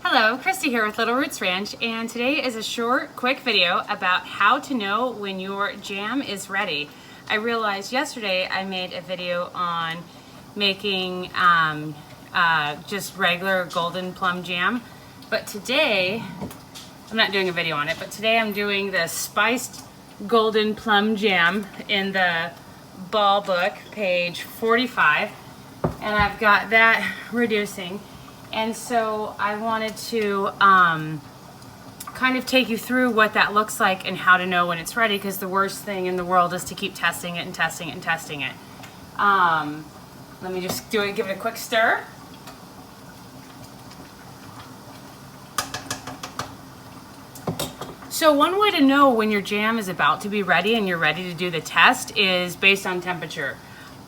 Hello, Christy here with Little Roots Ranch, and today is a short, quick video about how to know when your jam is ready. I realized yesterday I made a video on making just regular golden plum jam, but today, I'm not doing a video on it, but today I'm doing the spiced golden plum jam in the ball book, page 45, and I've got that reducing. And so I wanted to kind of take you through what that looks like and how to know when it's ready, because the worst thing in the world is to keep testing it and testing it and testing it. Let me just give it a quick stir. So one way to know when your jam is about to be ready and you're ready to do the test is based on temperature.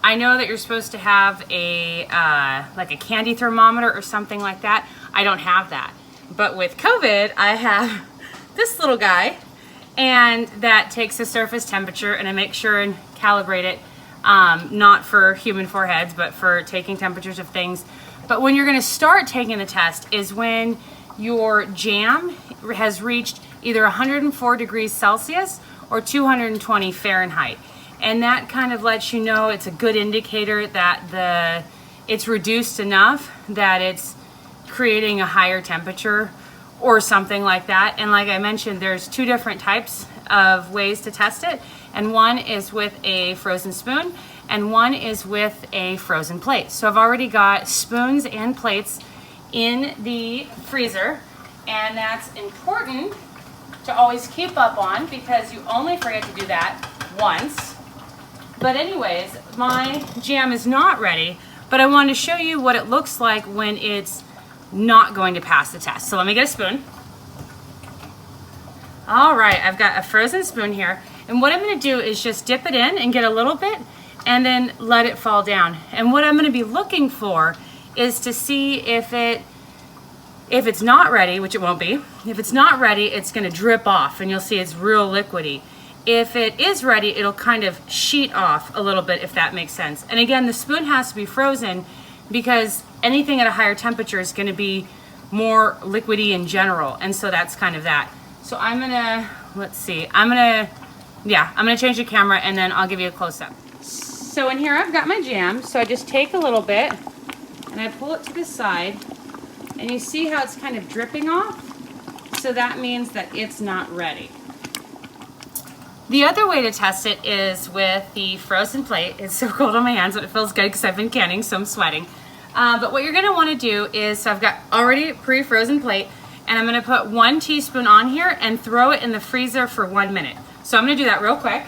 I know that you're supposed to have a like a candy thermometer or something like that. I don't have that. But with COVID, I have this little guy, and that takes the surface temperature, and I make sure and calibrate it, not for human foreheads, but for taking temperatures of things. But when you're gonna start taking the test is when your jam has reached either 104 degrees Celsius or 220 Fahrenheit. And that kind of lets you know, it's a good indicator that it's reduced enough that it's creating a higher temperature or something like that. And like I mentioned, there's two different types of ways to test it. And one is with a frozen spoon and one is with a frozen plate. So I've already got spoons and plates in the freezer, and that's important to always keep up on because you only forget to do that once. But anyways, my jam is not ready, but I wanted to show you what it looks like when it's not going to pass the test. So let me get a spoon. All right, I've got a frozen spoon here. And what I'm gonna do is just dip it in and get a little bit and then let it fall down. And what I'm gonna be looking for is to see if it's not ready, which it won't be. If it's not ready, it's gonna drip off and you'll see it's real liquidy. If it is ready, it'll kind of sheet off a little bit, if that makes sense. And again, the spoon has to be frozen because anything at a higher temperature is gonna be more liquidy in general. And so that's kind of that. So I'm gonna, let's see, I'm gonna change the camera and then I'll give you a close-up. So in here I've got my jam. So I just take a little bit and I pull it to the side, and you see how it's kind of dripping off? So that means that it's not ready. The other way to test it is with the frozen plate. It's so cold on my hands, but it feels good because I've been canning, so I'm sweating. But what you're gonna wanna do is, so I've got already pre-frozen plate, and I'm gonna put 1 teaspoon on here and throw it in the freezer for 1 minute. So I'm gonna do that real quick.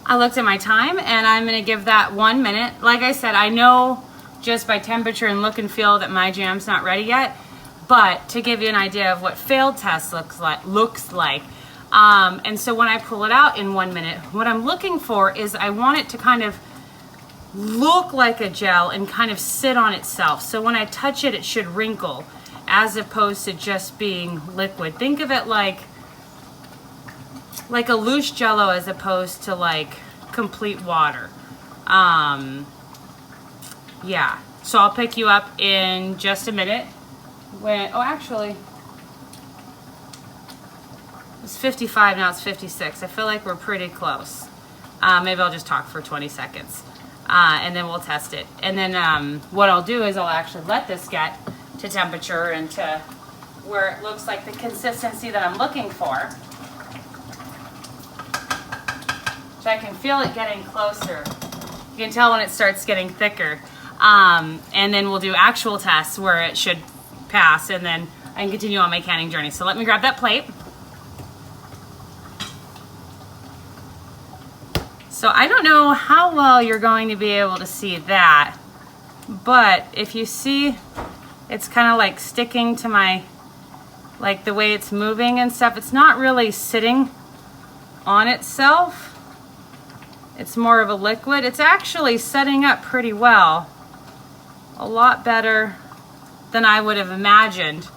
I looked at my time and I'm gonna give that 1 minute. Like I said, I know just by temperature and look and feel that my jam's not ready yet, but to give you an idea of what failed test looks like. And so when I pull it out in 1 minute, what I'm looking for is I want it to kind of look like a gel and kind of sit on itself. So when I touch it, it should wrinkle as opposed to just being liquid. Think of it like a loose jello as opposed to like complete water. Yeah, so I'll pick you up in just a minute when, oh actually, it's 55, now it's 56. I feel like we're pretty close. Maybe I'll just talk for 20 seconds and then we'll test it. And then what I'll do is I'll actually let this get to temperature and to where it looks like the consistency that I'm looking for. So I can feel it getting closer. You can tell when it starts getting thicker. And then we'll do actual tests where it should pass, and then I can continue on my canning journey. So let me grab that plate. So I don't know how well you're going to be able to see that, but if you see, it's kind of like sticking to my, like the way it's moving and stuff. It's not really sitting on itself. It's more of a liquid. It's actually setting up pretty well. A lot better than I would have imagined.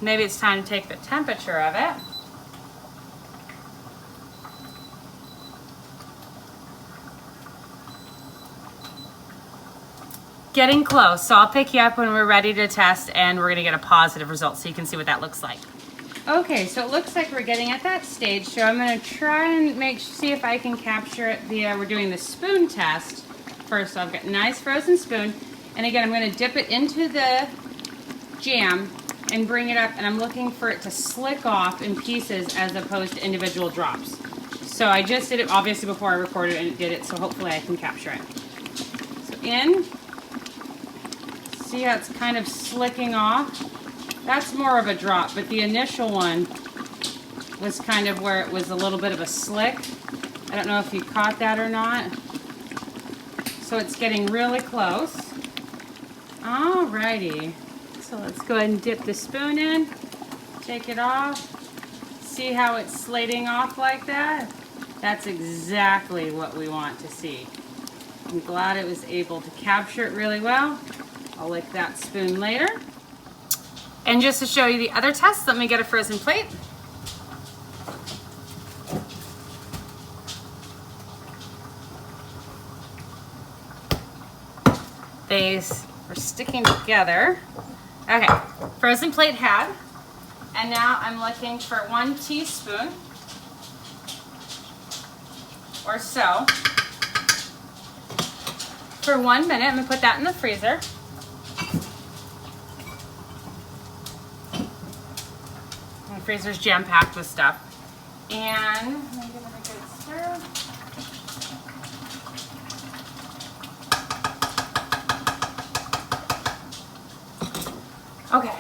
Maybe it's time to take the temperature of it. Getting close. So I'll pick you up when we're ready to test and we're gonna get a positive result so you can see what that looks like. Okay, so it looks like we're getting at that stage. So I'm gonna try and see if I can capture it via, we're doing the spoon test. First, so I've got a nice frozen spoon. And again, I'm gonna dip it into the jam and bring it up, and I'm looking for it to slick off in pieces as opposed to individual drops. So I just did it obviously before I recorded and it did it, so hopefully I can capture it. So in. See how it's kind of slicking off? That's more of a drop, but the initial one was kind of where it was a little bit of a slick. I don't know if you caught that or not. So it's getting really close. Alrighty. So let's go ahead and dip the spoon in, take it off. See how it's slating off like that? That's exactly what we want to see. I'm glad it was able to capture it really well. I'll lick that spoon later. And just to show you the other test, let me get a frozen plate. These are sticking together. Okay, frozen plate had. And now I'm looking for 1 teaspoon or so. For 1 minute, I'm gonna put that in the freezer. The freezer's jam-packed with stuff. And let me give it a good stir. Okay,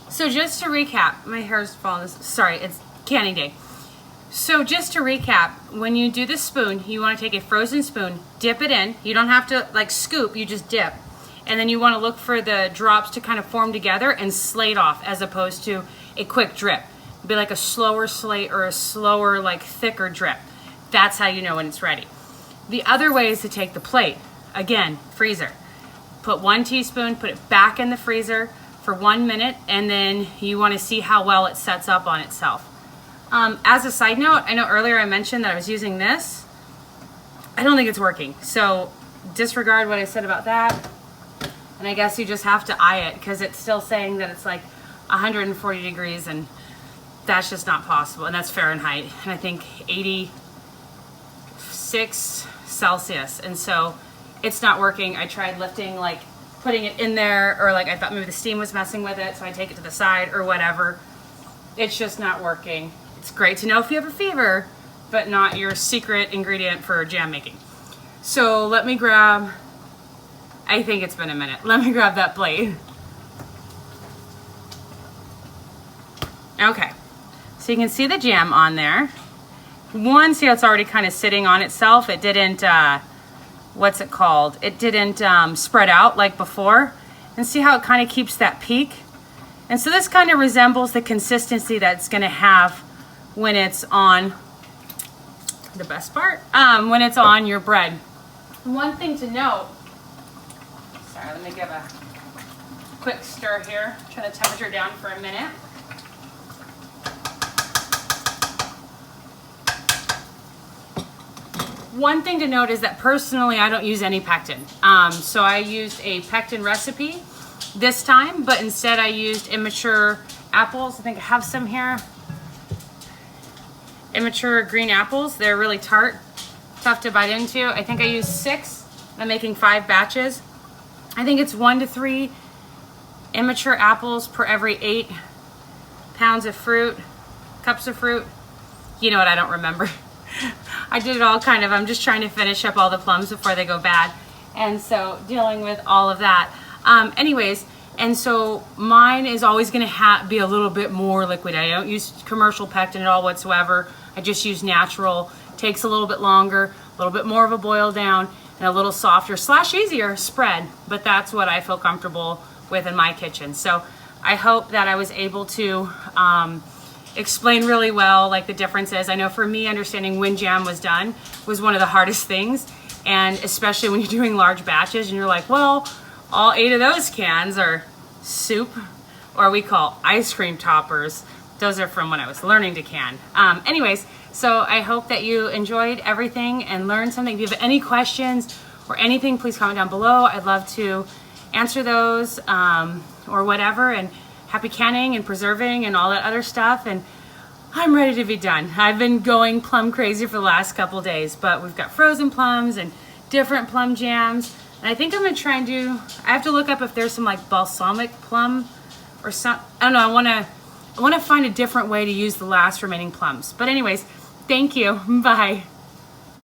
so just to recap, my hair's falling, sorry, it's canning day. So just to recap, when you do the spoon, you want to take a frozen spoon, dip it in. You don't have to like scoop, you just dip. And then you want to look for the drops to kind of form together and slate off as opposed to a quick drip. It'd be like a slower slate or a slower, like thicker drip. That's how you know when it's ready. The other way is to take the plate. Again, freezer. Put 1 teaspoon, put it back in the freezer for 1 minute, and then you want to see how well it sets up on itself. As a side note, I know earlier I mentioned that I was using this. I don't think it's working. So disregard what I said about that. And I guess you just have to eye it because it's still saying that it's like 140 degrees and that's just not possible. And that's Fahrenheit. And I think 86 Celsius. And so it's not working. I tried lifting, like putting it in there, or like I thought maybe the steam was messing with it. So I take it to the side or whatever. It's just not working. It's great to know if you have a fever, but not your secret ingredient for jam making. So let me grab, I think it's been a minute. Let me grab that plate. Okay, so you can see the jam on there. One, see how it's already kind of sitting on itself. It didn't, what's it called? It didn't spread out like before. And see how it kind of keeps that peak? And so this kind of resembles the consistency that's gonna have when it's on, the best part, when it's on your bread. One thing to note, sorry, let me give a quick stir here. Turn the temperature down for a minute. One thing to note is that personally I don't use any pectin. So I used a pectin recipe this time, but instead I used immature apples. I think I have some here. Immature green apples. They're really tart, tough to bite into. I think I used 6. I'm making 5 batches. I think it's 1 to 3 immature apples per every 8 pounds of fruit, cups of fruit. You know what, I don't remember. I did it all kind of, I'm just trying to finish up all the plums before they go bad. And so dealing with all of that. Anyways, and so mine is always gonna be a little bit more liquid. I don't use commercial pectin at all whatsoever. I just use natural. Takes a little bit longer, a little bit more of a boil down, and a little softer / easier spread. But that's what I feel comfortable with in my kitchen. So I hope that I was able to explain really well like the differences. I know for me, understanding when jam was done was one of the hardest things. And especially when you're doing large batches and you're like, well, all 8 of those cans are soup, or we call ice cream toppers. Those are from when I was learning to can. Anyways, so I hope that you enjoyed everything and learned something. If you have any questions or anything, please comment down below. I'd love to answer those or whatever. And happy canning and preserving and all that other stuff. And I'm ready to be done. I've been going plum crazy for the last couple days, but we've got frozen plums and different plum jams. And I think I'm gonna try and do, I have to look up if there's some like balsamic plum or some, I don't know, I wanna find a different way to use the last remaining plums. But anyways, thank you, bye.